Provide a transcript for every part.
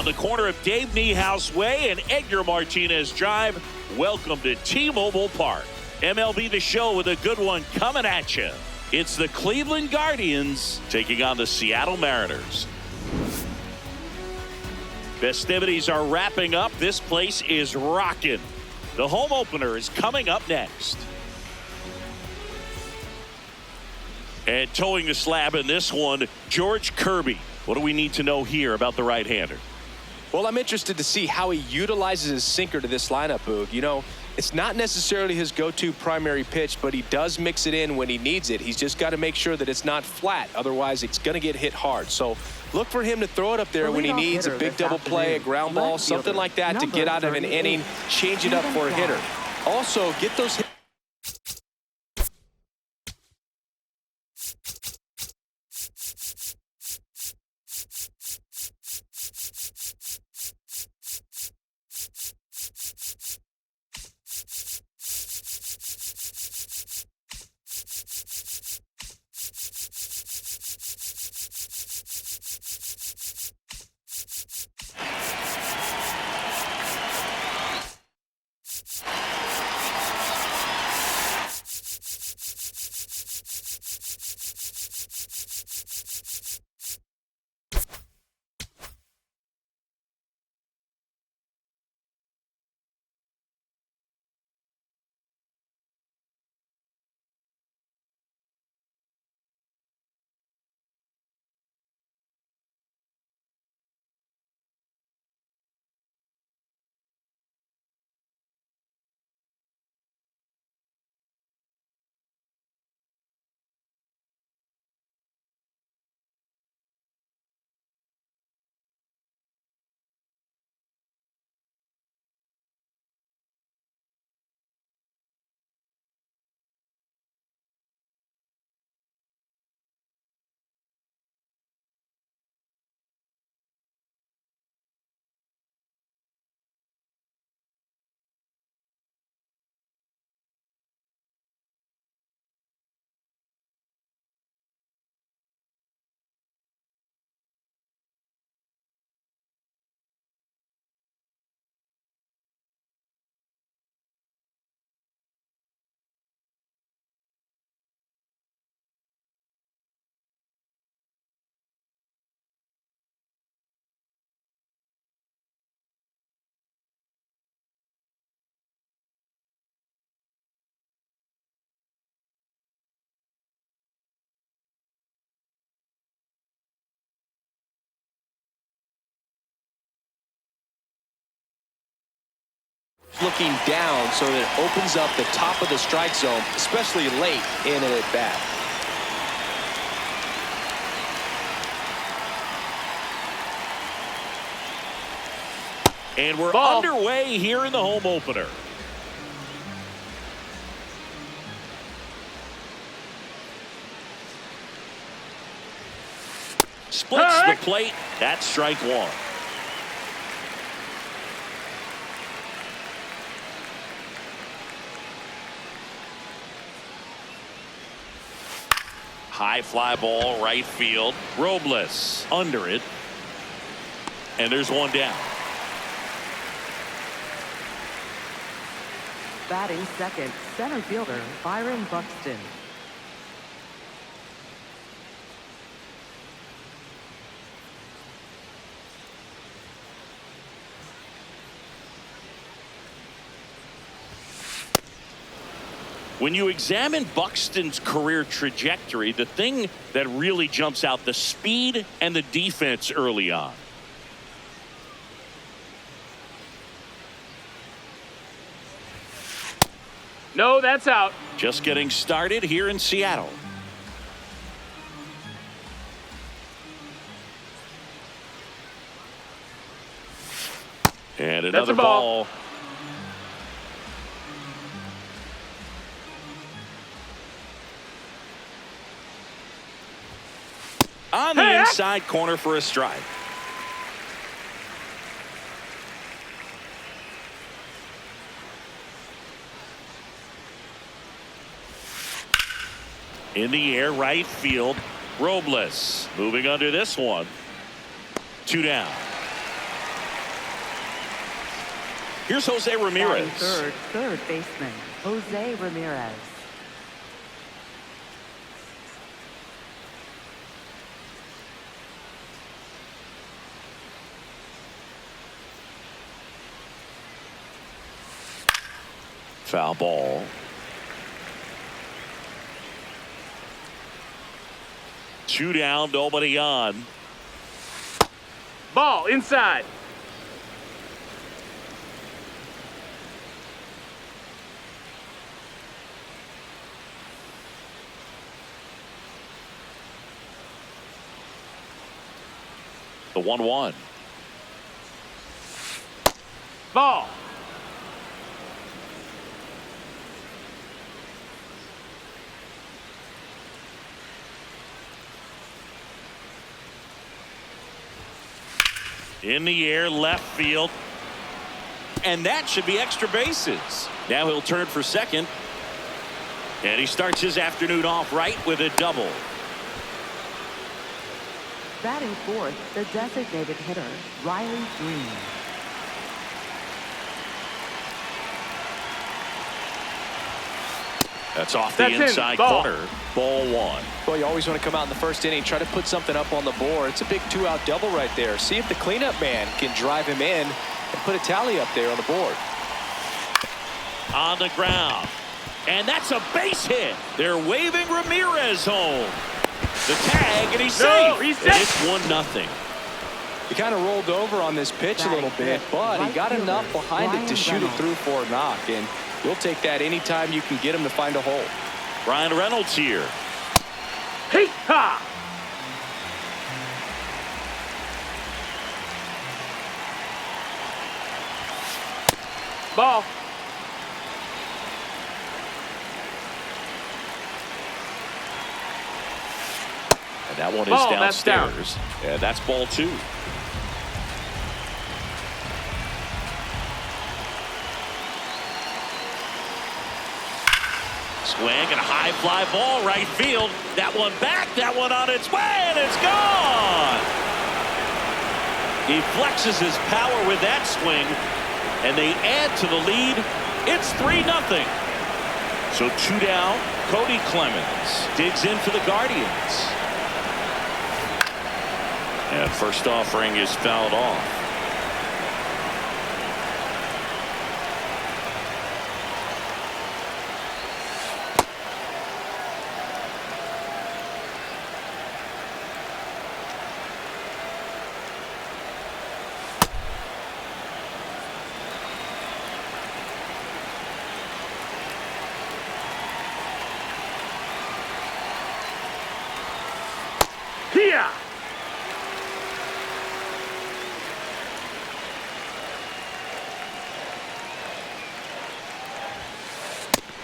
the corner of Dave Niehaus Way and Edgar Martinez Drive. Welcome to T-Mobile Park. MLB the Show with a good one coming at you. It's the Cleveland Guardians taking on the Seattle Mariners. Festivities are wrapping up. This place is rocking. The home opener is coming up next. And towing the slab in this one, George Kirby. What do we need to know here about the right-hander? Well, I'm interested to see how he utilizes his sinker to this lineup, Boog. You know, it's not necessarily his go-to primary pitch, but he does mix it in when he needs it. He's just got to make sure that it's not flat. Otherwise, it's going to get hit hard. So look for him to throw it up there when he needs a big double play, a ground ball, something like that to get out of an inning, change it up for a hitter. Also, get those hits. Looking down so that it opens up the top of the strike zone, especially late in an at-bat. And we're underway here in the home opener. Splits the plate. That's strike one. High fly ball, right field. Robles under it. And there's one down. Batting second, center fielder Byron Buxton. When you examine Buxton's career trajectory, the thing that really jumps out, the speed and the defense early on. No, that's out. Just getting started here in Seattle. And another ball. On the inside corner for a strike. In the air, right field. Robles moving under this one. 2 down. Here's Jose Batting Ramirez. third baseman, Jose Ramirez. Foul ball. Two down, nobody on. Ball inside. The 1-1. Ball. In the air, left field. And that should be extra bases. Now he'll turn for second. And he starts his afternoon off right with a double. Batting fourth, the designated hitter, Riley Green. That's off the That's inside Ball. corner. Ball one. Well, you always want to come out in the first inning, try to put something up on the board. It's a big two-out double right there. See if the cleanup man can drive him in and put a tally up there on the board. On the ground. And that's a base hit. They're waving Ramirez home. The tag, and he's safe. He's and safe. it's 1-0. He kind of rolled over on this pitch a little bit, but he got enough behind it to shoot it through for a knock. And you'll take that anytime you can get him to find a hole. Ryan Reynolds here. Hey, ha! Ball. And that one is Ball, that's down. downstairs. And that's ball two. Swing and a high fly ball right field. That one back, that one on its way, and it's gone. He flexes his power with that swing, and they add to the lead. It's 3-0. So two down. Cody Clemens digs in for the Guardians. And first offering is fouled off. Here.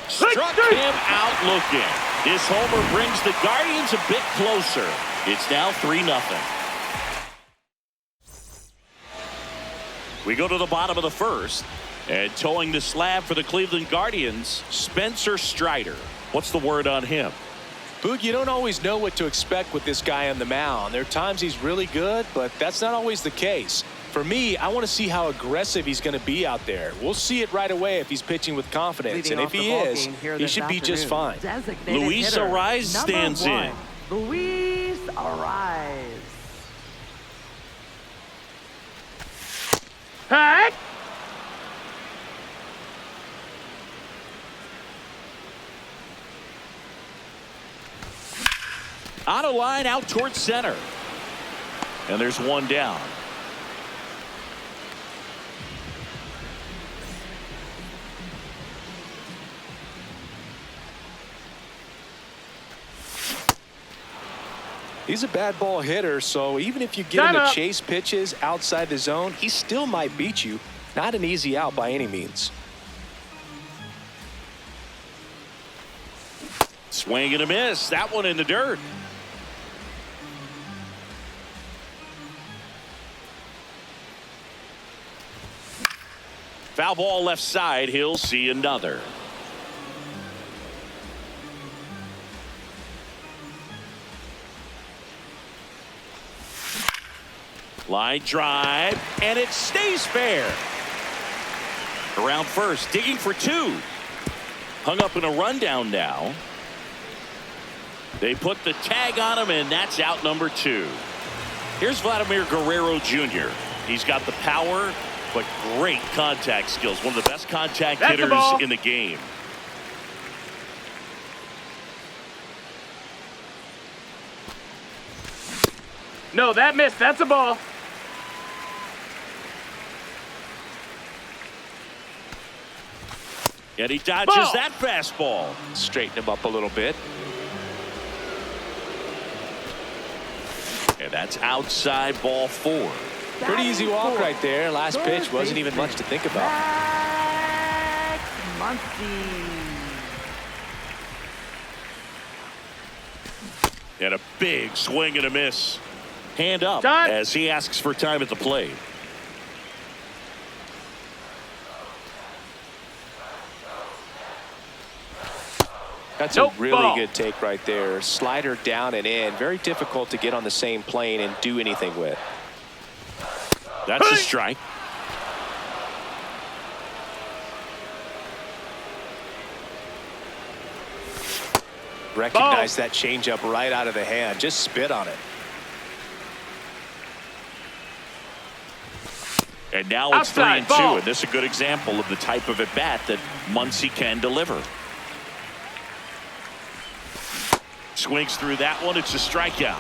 Struck him out looking. This homer brings the Guardians a bit closer. It's now 3-0. We go to the bottom of the first. And towing the slab for the Cleveland Guardians, Spencer Strider. What's the word on him? Boog, you don't always know what to expect with this guy on the mound. There are times he's really good, but that's not always the case. For me, I want to see how aggressive he's going to be out there. We'll see it right away if he's pitching with confidence. Leading And if off the he ball is, game here he this should be just fine. afternoon, designated Luis hitter, Ariz number stands one, in. Luis Ariz. Hey. On a line out towards center. And there's one down. He's a bad ball hitter, so even if you get him to chase pitches outside the zone, he still might beat you. Not an easy out by any means. Swing and a miss. That one in the dirt. Foul ball left side. He'll see another. Line drive, and it stays fair. Around first, digging for two. Hung up in a rundown now. They put the tag on him, and that's out number 2. Here's Vladimir Guerrero Jr. He's got the power, but great contact skills. One of the best contact hitters in the game. No, that missed. That's a ball. And he dodges that fastball. Straighten him up a little bit. And that's outside ball 4. Pretty easy walk right there. Last pitch wasn't even much to think about. And a big swing and a miss. Hand up as he asks for time at the plate. That's a really good take right there. Slider down and in. Very difficult to get on the same plane and do anything with. That's a strike. Recognize that changeup right out of the hand. Just spit on it. And now it's 3-2, and this is a good example of the type of at-bat that Muncy can deliver. Swings through that one. It's a strikeout.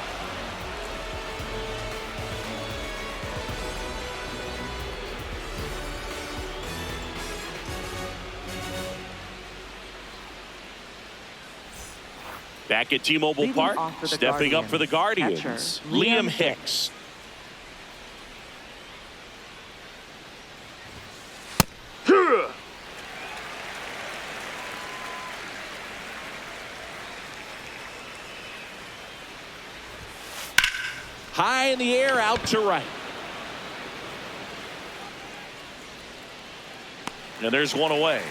Back at T-Mobile Park, stepping up for the Guardians, Liam Hicks. High in the air, out to right. And there's one away.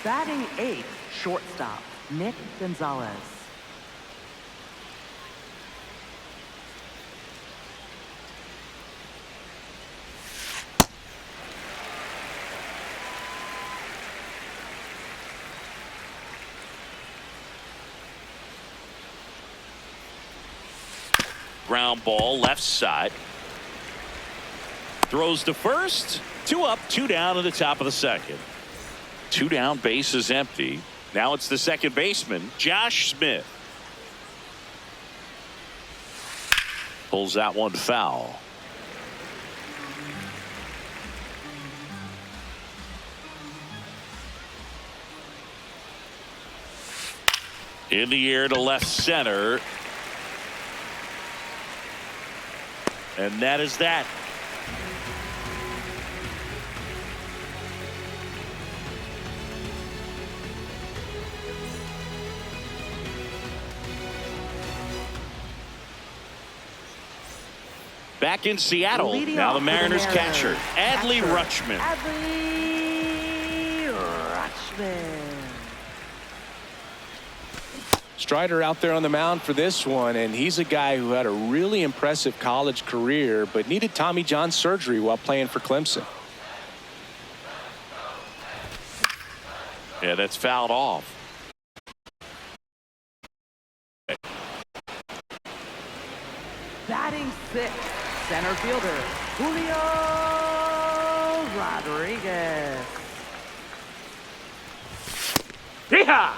Batting 8th, shortstop, Nick Gonzalez. Ground ball, left side. Throws to first. 2 up, 2 down in the top of the second. 2 down, base is empty. Now it's the second baseman, Josh Smith. Pulls that one foul. In the air to left center. And that is that. Back in Seattle, now the Mariners catcher, Adley Rutschman. Adley Rutschman. Strider out there on the mound for this one, and he's a guy who had a really impressive college career but needed Tommy John surgery while playing for Clemson. Yeah, that's fouled off. Batting 6th, center fielder, Julio Rodriguez. Yeehaw!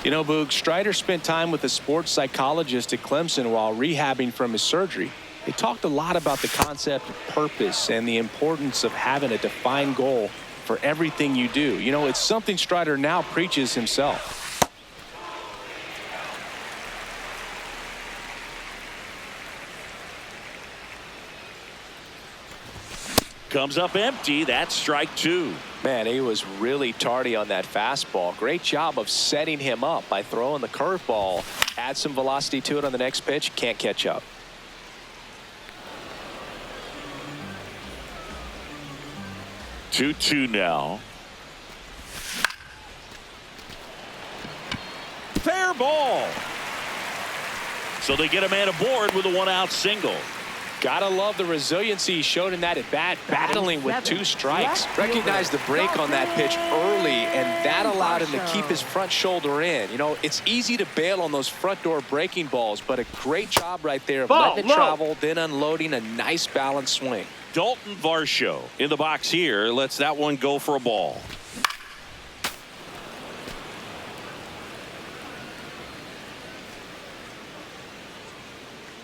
You know, Boog, Strider spent time with a sports psychologist at Clemson while rehabbing from his surgery. They talked a lot about the concept of purpose and the importance of having a defined goal for everything you do. You know, it's something Strider now preaches himself. Comes up empty. That's strike 2. Man, he was really tardy on that fastball. Great job of setting him up by throwing the curveball. Add some velocity to it on the next pitch. Can't catch up. Two now. Fair ball. So they get a man aboard with a 1-out single. Gotta love the resiliency he showed in that at bat, battling with 2 strikes. Recognized the break on that pitch early, and that allowed him to keep his front shoulder in. You know, it's easy to bail on those front door breaking balls, but a great job right there of letting it travel, then unloading a nice balanced swing. Dalton Varsho in the box here. Lets that one go for a ball.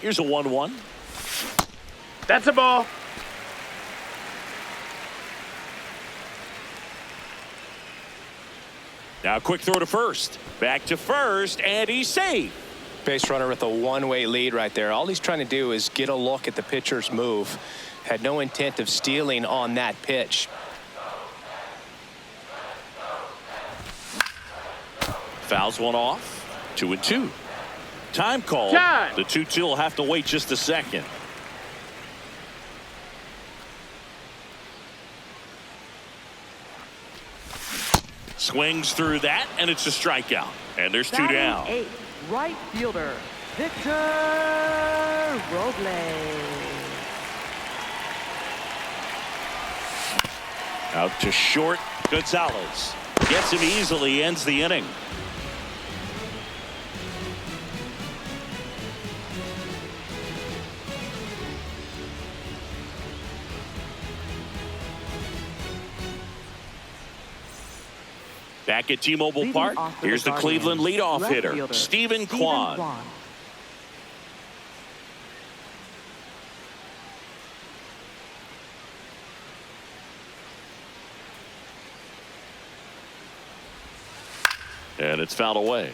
Here's a 1-1. That's a ball. Now quick throw to first. Back to first, and he's safe. Base runner with a one-way lead right there. All he's trying to do is get a look at the pitcher's move. Had no intent of stealing on that pitch. Fouls one off. 2-2. Time call. Time. The 2-2 will have to wait just a second. Swings through that, and it's a strikeout. And there's 2 down. 8, right fielder, Victor Robles. Out to short, Gonzalez. Gets him easily, ends the inning. Back at T-Mobile Park, here's the Cleveland leadoff hitter, Stephen Kwan. And it's fouled away.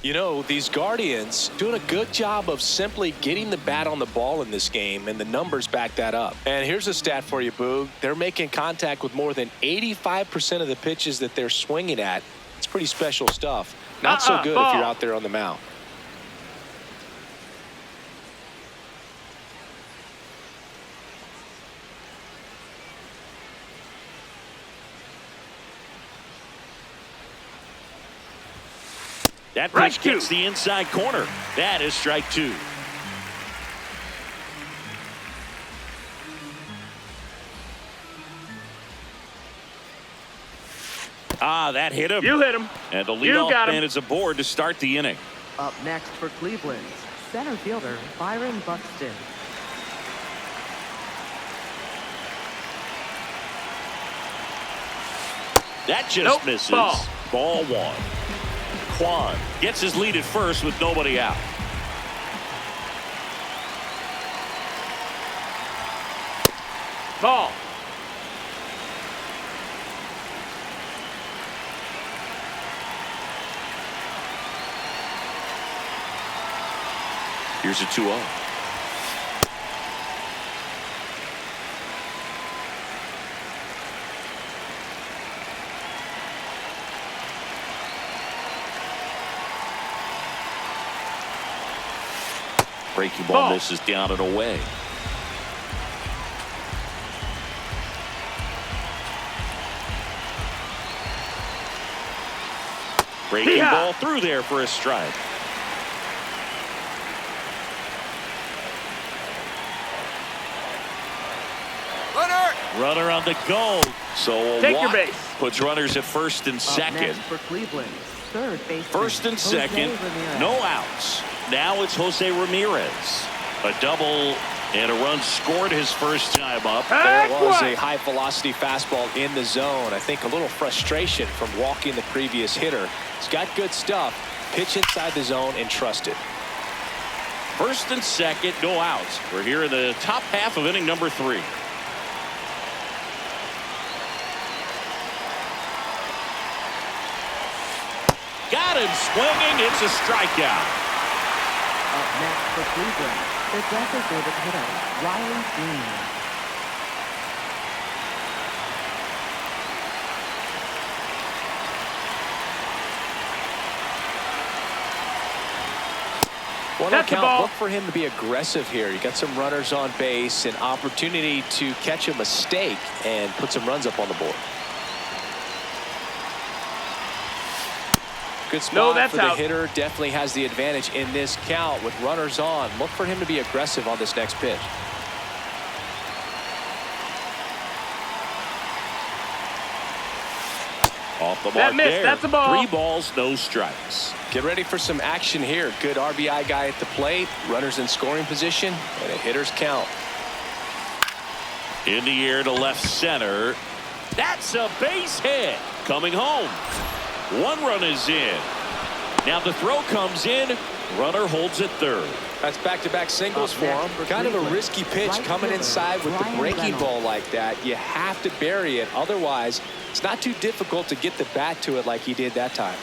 You know, these Guardians doing a good job of simply getting the bat on the ball in this game, and the numbers back that up. And here's a stat for you, Boog. They're making contact with more than 85% of the pitches that they're swinging at. It's pretty special stuff. Not so good if you're out there on the mound. That pitch gets the inside corner. That is strike 2. That hit him. You hit him. And the leadoff man is aboard to start the inning. Up next for Cleveland, center fielder Byron Buxton. That just misses. Ball 1. Kwan gets his lead at first with nobody out. Ball. Here's a 2-0. Breaking ball misses down and away. Breaking ball through there for a strike. Runner on the go. So a walk puts runners at first and second. For Cleveland, third baseman, first and second, no outs. Now it's Jose Ramirez. A double and a run scored his first time up. There was a high velocity fastball in the zone. I think a little frustration from walking the previous hitter. He's got good stuff. Pitch inside the zone and trust it. First and second, no outs. We're here in the top half of inning number 3. Got him swinging. It's a strikeout. Up next for Cleveland, the designated hitter, Riley Green. One on count, look for him to be aggressive here. You got some runners on base, an opportunity to catch a mistake and put some runs up on the board. Good spot for the hitter. Definitely has the advantage in this count with runners on. Look for him to be aggressive on this next pitch. Off the mark there. That's a ball. 3 balls, no strikes. Get ready for some action here. Good RBI guy at the plate. Runners in scoring position and a hitter's count. In the air to left center. That's a base hit. Coming home. 1 run is in. Now the throw comes in. Runner holds at third. That's back-to-back singles for him. Kind of a risky pitch coming inside with the breaking ball like that. You have to bury it. Otherwise, it's not too difficult to get the bat to it like he did that time.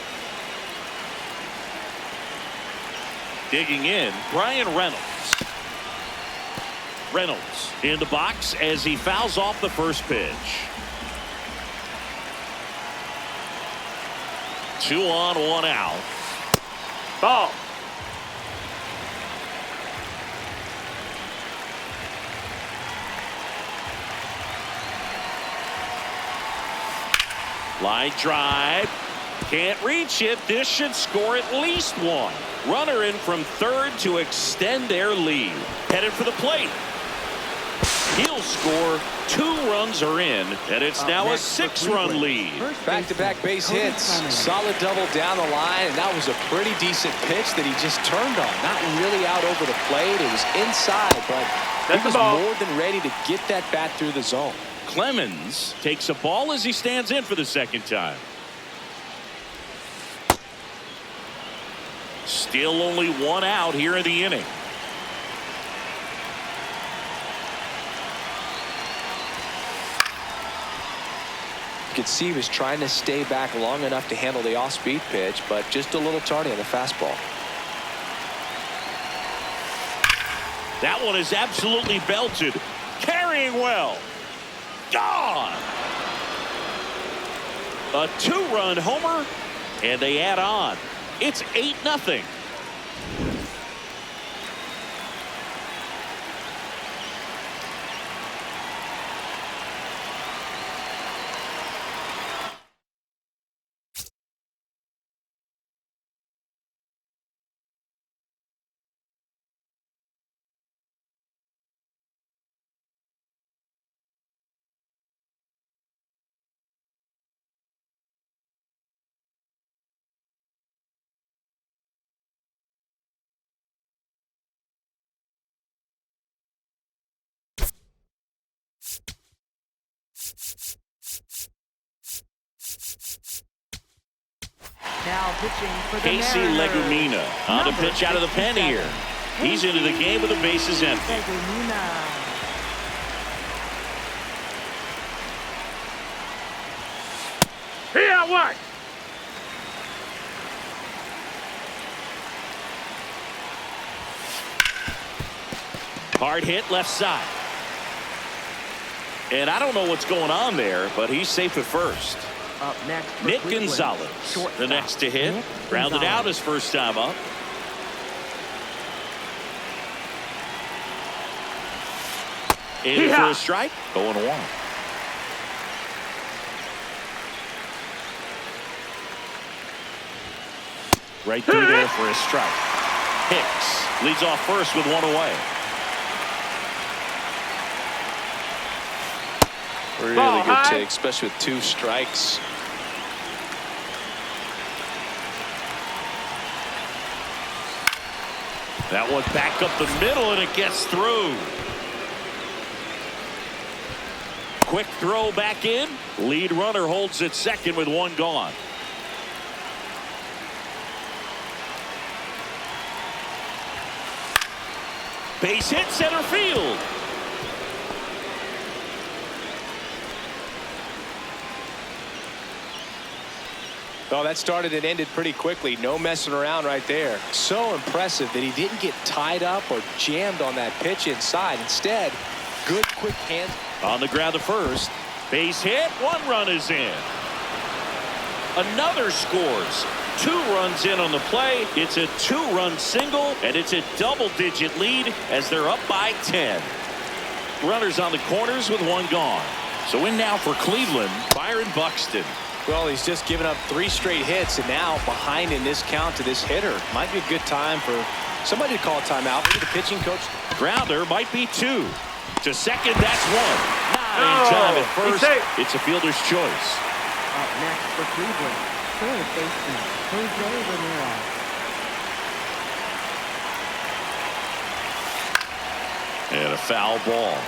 Digging in, Brian Reynolds. Reynolds in the box as he fouls off the first pitch. 2 on, 1 out. Ball. Line drive. Can't reach it. This should score at least 1. Runner in from third to extend their lead. Headed for the plate. He'll score. 2 runs are in, and it's now a 6-run lead. Back-to-back base hits. Solid double down the line, and that was a pretty decent pitch that he just turned on. Not really out over the plate. It was inside, but he was more than ready to get that bat through the zone. Clemens takes a ball as he stands in for the second time. Still only 1 out here in the inning. You could see he was trying to stay back long enough to handle the off-speed pitch, but just a little tardy on the fastball. That one is absolutely belted. Carrying well. Gone. A 2-run homer, and they add on. It's 8-0. Now pitching for the Casey Legumina on the pitch out of the pen here. He's into the game with the bases empty. Here, what? Hard hit left side. And I don't know what's going on there, but he's safe at first. Up next, Nick Gonzalez, the next to hit. Rounded out his first time up. In for a strike. 0-1. Right through there for a strike. Hicks leads off first with 1 away. Really good take, especially with 2 strikes. That one back up the middle, and it gets through. Quick throw back in. Lead runner holds at second with 1 gone. Base hit center field. Oh, that started and ended pretty quickly. No messing around right there. So impressive that he didn't get tied up or jammed on that pitch inside. Instead, good quick hands. On the ground to first. Base hit. 1 run is in. Another scores. 2 runs in on the play. It's a 2-run single, and it's a double-digit lead as they're up by 10. Runners on the corners with 1 gone. So in now for Cleveland, Byron Buxton. Well, he's just given up 3 straight hits, and now behind in this count to this hitter. Might be a good time for somebody to call a timeout. Maybe the pitching coach. Grounder might be 2. To second, that's 1. Not in time at first. It's a fielder's choice. Up next for Cleveland, third baseman, Jose Ramirez. And a foul ball.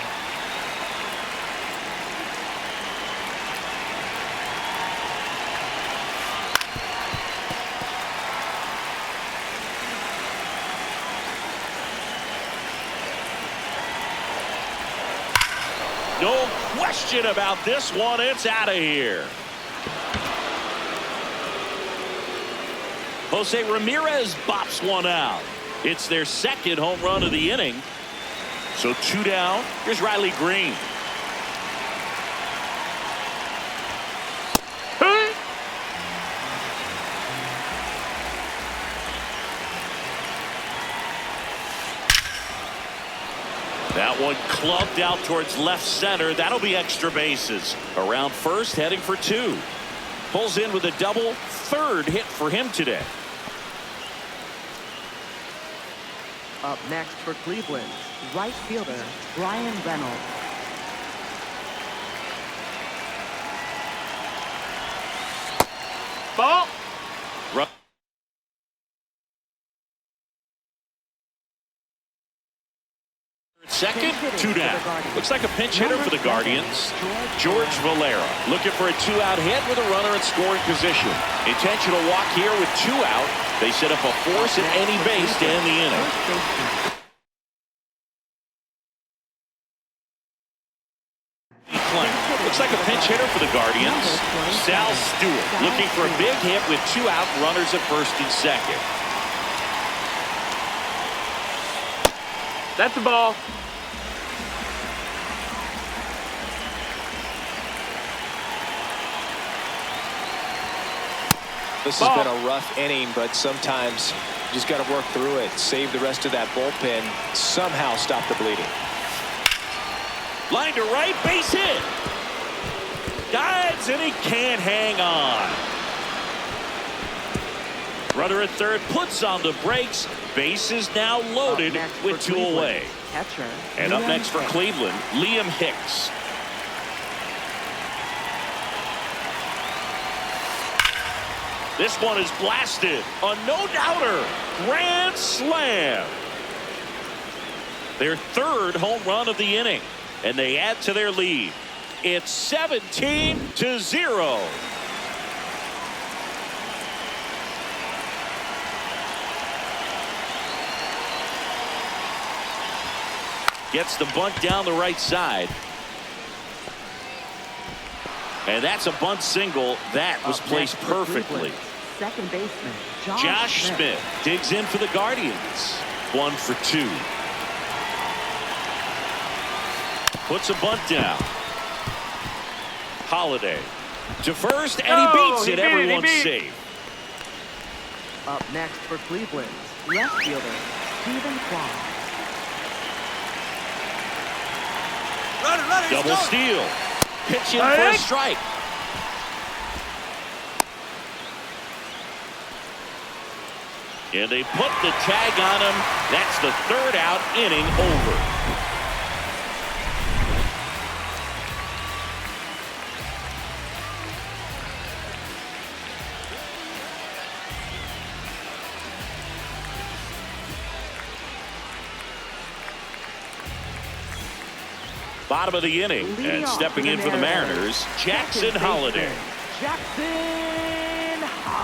No question about this one. It's out of here. Jose Ramirez bops one out. It's their 2nd home run of the inning. So 2 down. Here's Riley Green. That one clubbed out towards left center. That'll be extra bases. Around first, heading for 2. Pulls in with a double. 3rd hit for him today. Up next for Cleveland, right fielder, Brian Reynolds. Ball. Second, 2 down. Looks like a pinch hitter for the Guardians. George Valera looking for a 2-out hit with a runner in scoring position. Intentional walk here with 2 out. They set up a force at any base to end the inning. Looks like a pinch hitter for the Guardians. Sal Stewart looking for a big hit with 2 out, runners at first and second. That's the ball. This has been a rough inning, but sometimes you just got to work through it. Save the rest of that bullpen. Somehow stop the bleeding. Line to right, base hit. Dives, and he can't hang on. Runner at 3rd puts on the brakes. Base is now loaded with 2 away. Catcher, And up next for Cleveland, Liam Hicks. This one is blasted. A no-doubter. Grand slam. Their 3rd home run of the inning. And they add to their lead. It's 17-0. Gets the bunt down the right side. And that's a bunt single. That was placed perfectly. Second baseman, Josh Smith digs in for the Guardians. 1 for 2. Puts a bunt down. Holiday to first, and he beats it. Everyone's safe. Up next for Cleveland, left fielder, Stephen Clark. Double steal. Pitch in for a strike. And they put the tag on him. That's the 3rd out, inning over. Bottom of the inning, and stepping in for the Mariners, Jackson Holiday.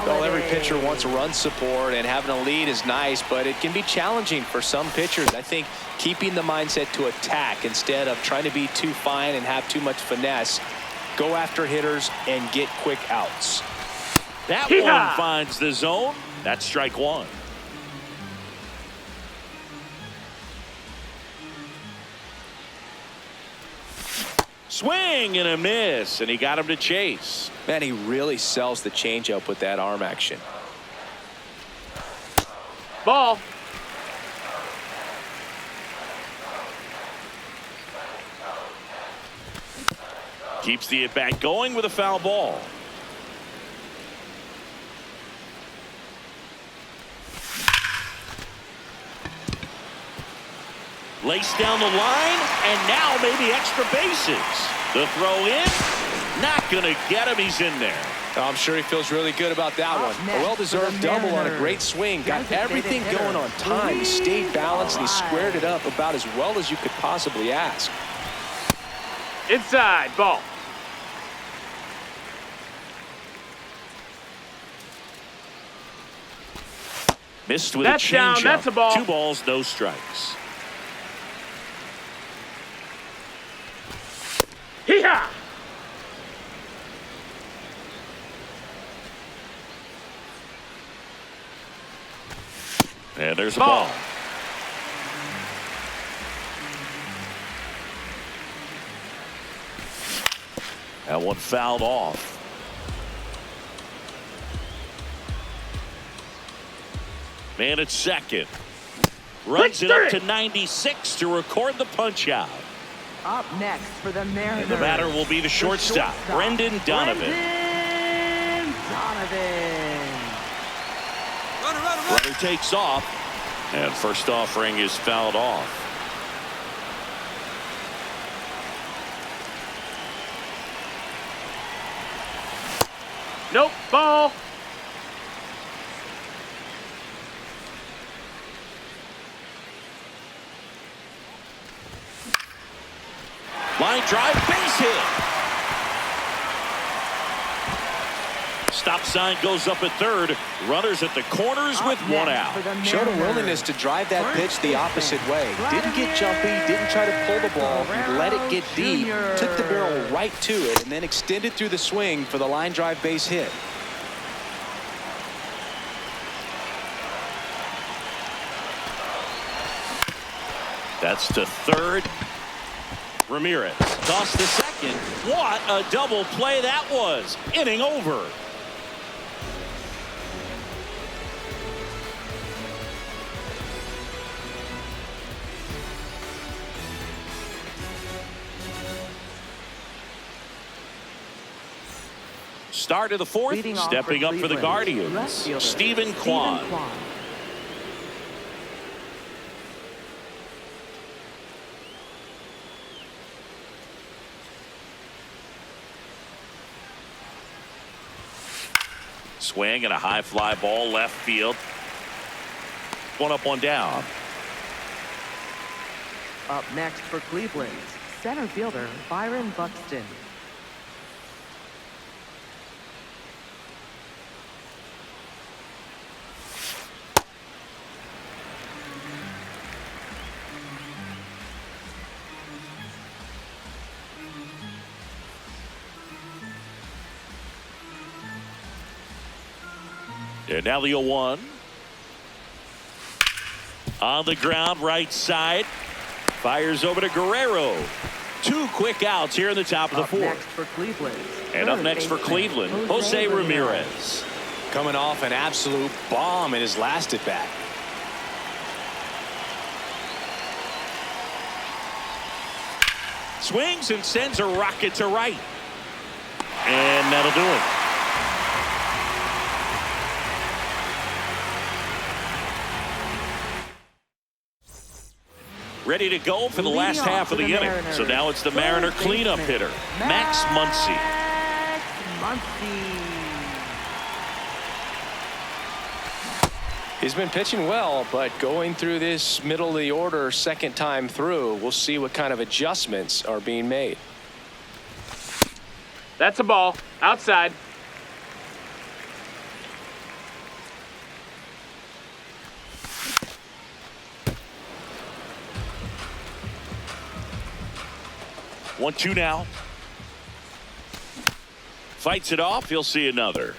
Well, every pitcher wants run support, and having a lead is nice, but it can be challenging for some pitchers. I think keeping the mindset to attack instead of trying to be too fine and have too much finesse. Go after hitters and get quick outs. That one finds the zone. That's strike 1. Swing and a miss, and he got him to chase. Man, he really sells the changeup with that arm action. Ball. Keeps the at-bat going with a foul ball. Laced down the line, and now maybe extra bases. The throw in, not going to get him. He's in there. Oh, I'm sure he feels really good about that one. A well-deserved double on a great swing. Got everything going on time. He stayed balanced and he squared it up about as well as you could possibly ask. Inside. Ball. Missed with That's a down. changeup. That's a ball. 2 balls, no strikes. Hee-haw! And there's a Ball. ball. That one fouled off. Man at second. Runs it up to 96 to record the punch out. Up next for the Mariners. And the batter will be the shortstop, Brendan Donovan. Brendan Donovan. Runner takes off, and first offering is fouled off. Nope. Ball. Line drive, base hit. Stop sign goes up at third. Runners at the corners with one out. Showed a willingness to drive that pitch the opposite way. Didn't get jumpy, didn't try to pull the ball. He let it get deep, took the barrel right to it, and then extended through the swing for the line drive base hit. That's to third. Ramirez tossed to second. What a double play that was. Inning over. Start of the fourth. Leading off Stepping up for the Cleveland, Guardians, left fielder, Stephen Kwan. Swing and a high fly ball left field. One up, one down. Up next for Cleveland, center fielder Byron Buxton. And now the 0-1. On the ground, right side. Fires over to Guerrero. 2 quick outs here in the top of the fourth. Next for Cleveland. And up next for Cleveland, Jose Ramirez. Coming off an absolute bomb in his last at bat. Swings and sends a rocket to right. And that'll do it. Ready to go for the last half of the inning. So now it's the Mariner cleanup hitter, Max Muncy. He's been pitching well, but going through this middle of the order second time through, we'll see what kind of adjustments are being made. That's a ball. Outside. One, two now. Fights it off. He'll see another.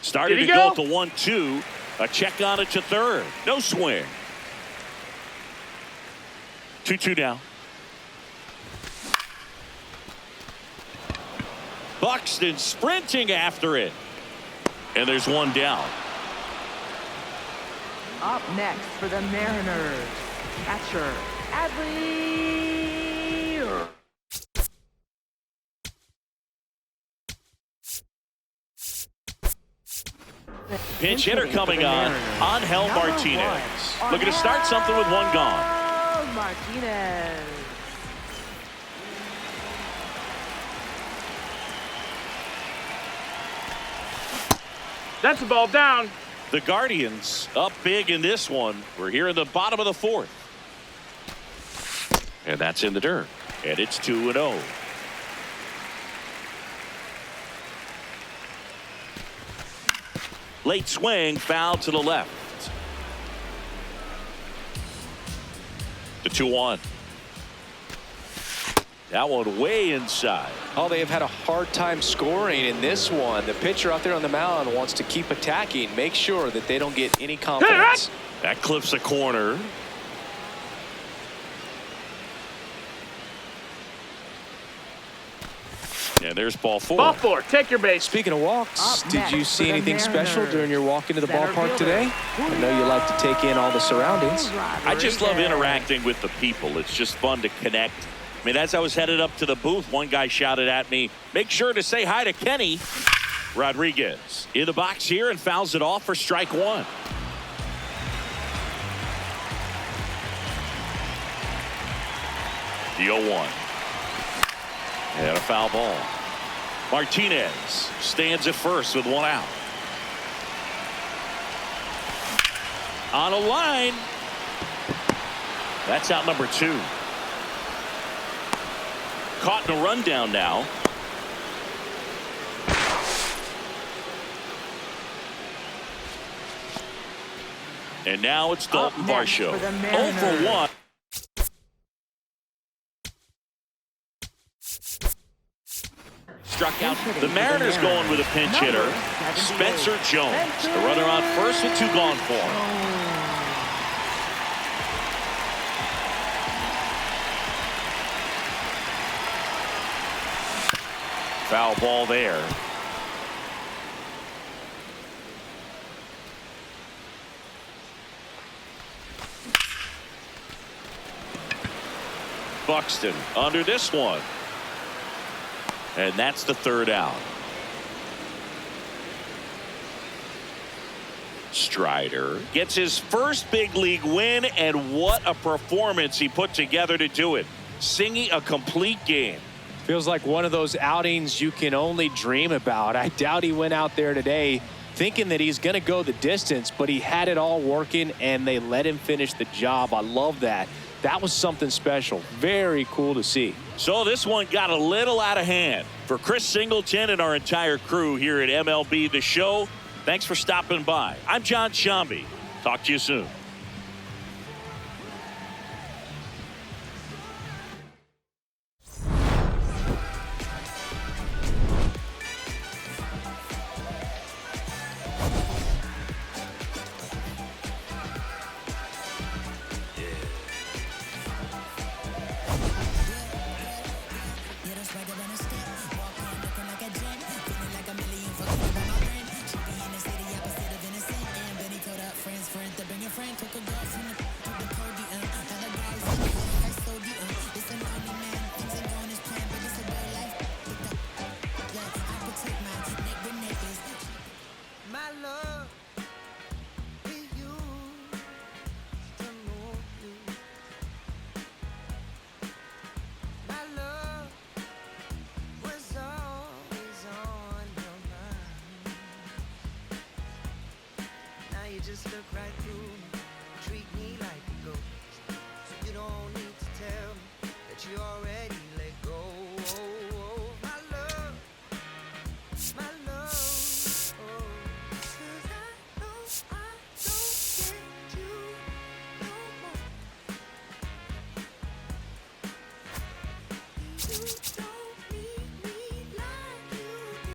Started to go at the 1-2. A check on it to third. No swing. 2-2 now. Buxton sprinting after it. And there's one down. Up next for the Mariners, catcher, Adley. Pinch hitter coming on, Angel Martinez. Looking to start something with one gone. Martinez. That's the ball down. The Guardians up big in this one. We're here in the bottom of the fourth. And that's in the dirt. And it's 2-0. Late swing, foul to the left. The 2-1. That one way inside. Oh, they have had a hard time scoring in this one. The pitcher out there on the mound wants to keep attacking, make sure that they don't get any confidence. That clips a corner. And there's ball four. Ball four. Take your base. Speaking of walks, Up did you next see for the anything special Mariners. during your walk into the Center ballpark fielder, today? I know you like to take in all the surroundings. I just love Rodriguez. interacting with the people. It's just fun to connect. I mean, as I was headed up to the booth, one guy shouted at me, make sure to say hi to Kenny. Rodriguez in the box here and fouls it off for strike one. The 0-1. And a foul ball. Martinez stands at first with one out. On a line. That's out number 2. Caught in a rundown now. And now it's Dalton Up next Varsho. for the 0 Mariners. for 1. Struck out. The Mariners going with a pinch hitter. Spencer Jones. The runner on first with 2 gone for him. Foul ball there. Buxton under this one. And that's the 3rd out. Strider gets his first big league win, and what a performance he put together to do it. Singing a complete game. Feels like one of those outings you can only dream about. I doubt he went out there today thinking that he's going to go the distance, but he had it all working, and they let him finish the job. I love that. That was something special. Very cool to see. So this one got a little out of hand. For Chris Singleton and our entire crew here at MLB The Show, thanks for stopping by. I'm John Shambi. Talk to you soon. Just look right